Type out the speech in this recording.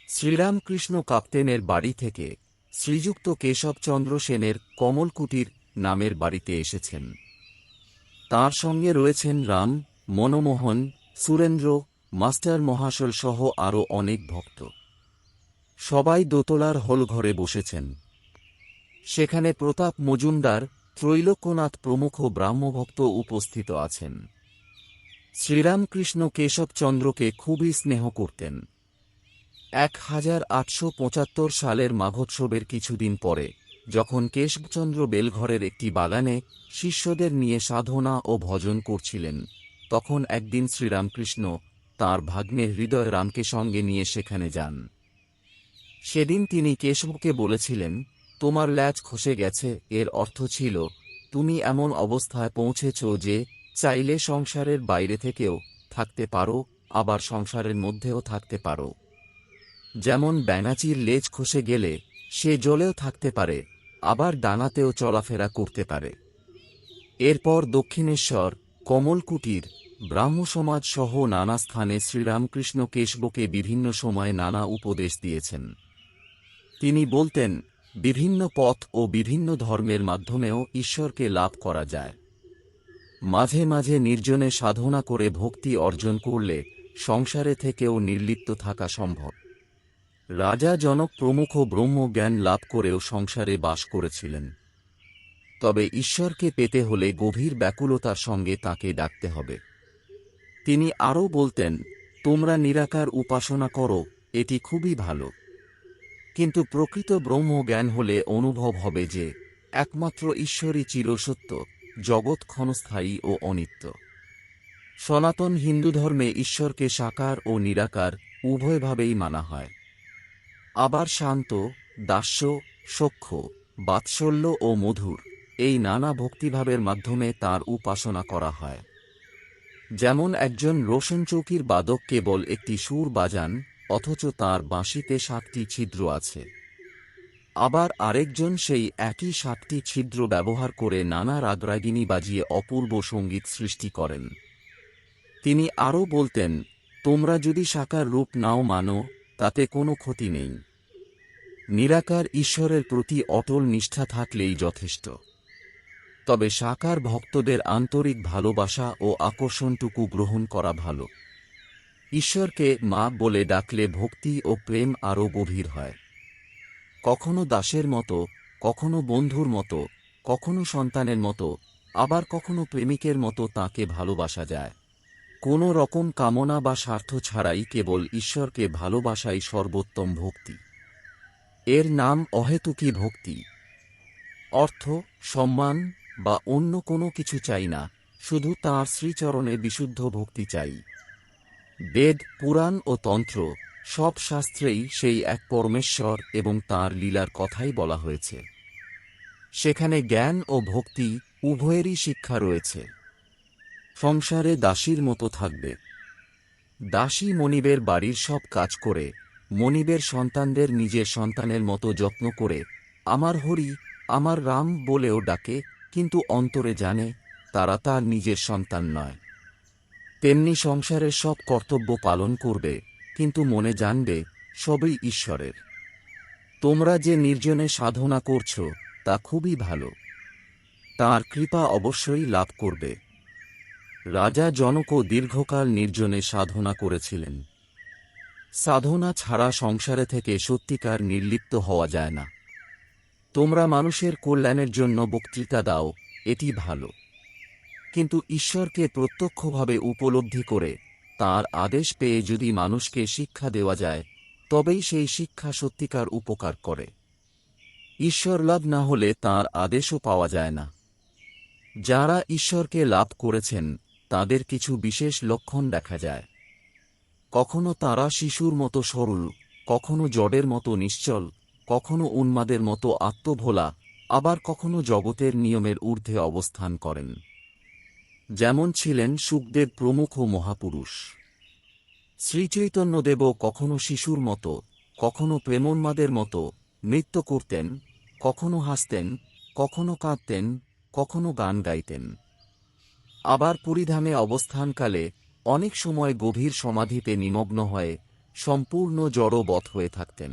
শ্রীরামকৃষ্ণ কাপ্তেনের বাড়ি থেকে শ্রীযুক্ত কেশবচন্দ্র সেনের কমলকুটির নামের বাড়িতে এসেছেন। তাঁর সঙ্গে রয়েছেন রাম, মনমোহন, সুরেন্দ্র, মাস্টার মহাশয় সহ আরও অনেক ভক্ত। সবাই দোতলার হলঘরে বসেছেন। সেখানে প্রতাপ মজুমদার, ত্রৈলোক্যনাথ প্রমুখ ব্রাহ্মভক্ত উপস্থিত আছেন। শ্রীরামকৃষ্ণ কেশবচন্দ্রকে খুবই স্নেহ করতেন। 1875 সালের মাঘোৎসবের কিছুদিন পরে, যখন কেশবচন্দ্র বেলঘরের একটি বাগানে শিষ্যদের নিয়ে সাধনা ও ভজন করছিলেন, তখন একদিন শ্রীরামকৃষ্ণ তাঁর ভাগ্নে হৃদয় রামকে সঙ্গে নিয়ে সেখানে যান। সেদিন তিনি কেশবকে বলেছিলেন, তোমার ল্যাজ খসে গেছে, এর অর্থ ছিল তুমি এমন অবস্থায় পৌঁছেছ যে চাইলে সংসারের বাইরে থেকেও থাকতে পারো, আবার সংসারের মধ্যেও থাকতে পারো। যেমন ব্যাঙাচির লেজ খসে গেলে সে জলেও থাকতে পারে, আবার ডানাতেও চলাফেরা করতে পারে। এরপর দক্ষিণেশ্বর, কমলকুটির, ব্রাহ্মসমাজ সহ নানা স্থানে শ্রীরামকৃষ্ণ কেশবকে বিভিন্ন সময়ে নানা উপদেশ দিয়েছেন। তিনি বলতেন, বিভিন্ন পথ ও বিভিন্ন ধর্মের মাধ্যমেও ঈশ্বরকে লাভ করা যায়। মাঝে মাঝে নির্জনে সাধনা করে ভক্তি অর্জন করলে সংসারে থেকেও নির্লিপ্ত থাকা সম্ভব। রাজা জনক প্রমুখ ব্রহ্মজ্ঞান লাভ করেও সংসারে বাস করেছিলেন। তবে ঈশ্বরকে পেতে হলে গভীর ব্যাকুলতার সঙ্গে তাঁকে ডাকতে হবে। তিনি আরও বলতেন, তোমরা নিরাকার উপাসনা করো, এটি খুবই ভালো, কিন্তু প্রকৃত ব্রহ্মজ্ঞান হলে অনুভব হবে যে একমাত্র ঈশ্বরই চিরসত্য, জগৎ ক্ষণস্থায়ী ও অনিত্য। সনাতন হিন্দু ধর্মে ঈশ্বরকে সাকার ও নিরাকার উভয়ভাবেই মানা হয়। আবার শান্ত, দাস্য, সখ্য, বাৎসল্য ও মধুর, এই নানা ভক্তিভাবের মাধ্যমে তাঁর উপাসনা করা হয়। যেমন একজন রোশনচৌকির বাদক কেবল একটি সুর বাজান, অথচ তাঁর বাঁশিতে 7টি ছিদ্র আছে। আবার আরেকজন সেই একই 7টি ছিদ্র ব্যবহার করে নানা রাগরাগিনী বাজিয়ে অপূর্ব সঙ্গীত সৃষ্টি করেন। তিনি আরও বলতেন, তোমরা যদি সাকার রূপ নাও মানো, তাতে কোনো ক্ষতি নেই। নিরাকার ঈশ্বরের প্রতি অটল নিষ্ঠা থাকলেই যথেষ্ট। তবে সাকার ভক্তদের আন্তরিক ভালোবাসা ও আকর্ষণটুকু গ্রহণ করা ভালো। ঈশ্বরকে মা বলে ডাকলে ভক্তি ও প্রেম আরও গভীর হয়। কখনো দাসের মতো, কখনো বন্ধুর মতো, কখনো সন্তানের মতো, আবার কখনো প্রেমিকের মতো তাঁকে ভালোবাসা যায়। কোনো রকম কামনা বা স্বার্থ ছাড়াই কেবল ঈশ্বরকে ভালোবাসাই সর্বোত্তম ভক্তি। এর নাম অহেতুকী ভক্তি। অর্থ, সম্মান বা অন্য কোনো কিছু চাই না, শুধু তাঁর শ্রীচরণে বিশুদ্ধ ভক্তি চাই। বেদ, পুরাণ ও তন্ত্র সব শাস্ত্রেই সেই এক পরমেশ্বর এবং তাঁর লীলার কথাই বলা হয়েছে। সেখানে জ্ঞান ও ভক্তি উভয়েরই শিক্ষা রয়েছে। সংসারে দাসীর মতো থাকবে। দাসী মনিবের বাড়ির সব কাজ করে, মনিবের সন্তানদের নিজের সন্তানের মতো যত্ন করে আমার হরি, আমার রাম বলেও ডাকে, কিন্তু অন্তরে জানে তারা তার নিজের সন্তান নয়। তেমনি সংসারের সব কর্তব্য পালন করবে, কিন্তু মনে জানবে সবই ঈশ্বরের। তোমরা যে নির্জনে সাধনা করছ তা খুবই ভালো, তাঁর কৃপা অবশ্যই লাভ করবে। রাজা জনকও দীর্ঘকাল নির্জনে সাধনা করেছিলেন। সাধনা ছাড়া সংসারে থেকে সত্যিকার নির্লিপ্ত হওয়া যায় না। তোমরা মানুষের কল্যাণের জন্য বক্তৃতা দাও, এটি ভালো, কিন্তু ঈশ্বরকে প্রত্যক্ষভাবে উপলব্ধি করে তাঁর আদেশ পেয়ে যদি মানুষকে শিক্ষা দেওয়া যায়, তবেই সেই শিক্ষা সত্যিকার উপকার করে। ঈশ্বর লাভ না হলে তাঁর আদেশও পাওয়া যায় না। যাঁরা ঈশ্বরকে লাভ করেছেন তাঁদের কিছু বিশেষ লক্ষণ দেখা যায়। কখনো তাঁরা শিশুর মতো সরল, কখনো জড়ের মতো নিশ্চল, কখনো উন্মাদের মতো আত্মভোলা, আবার কখনো জগতের নিয়মের ঊর্ধ্বে অবস্থান করেন। যেমন ছিলেন শুকদেব প্রমুখ মহাপুরুষ। শ্রীচৈতন্যদেবও কখনো শিশুর মতো, কখনো প্রেমোন্মাদের মতো নৃত্য করতেন, কখনো হাসতেন, কখনো কাঁদতেন, কখনো গান গাইতেন। আবার পুরীধামে অবস্থানকালে অনেক সময় গভীর সমাধিতে নিমগ্ন হয়ে সম্পূর্ণ জড়বৎ হয়ে থাকতেন।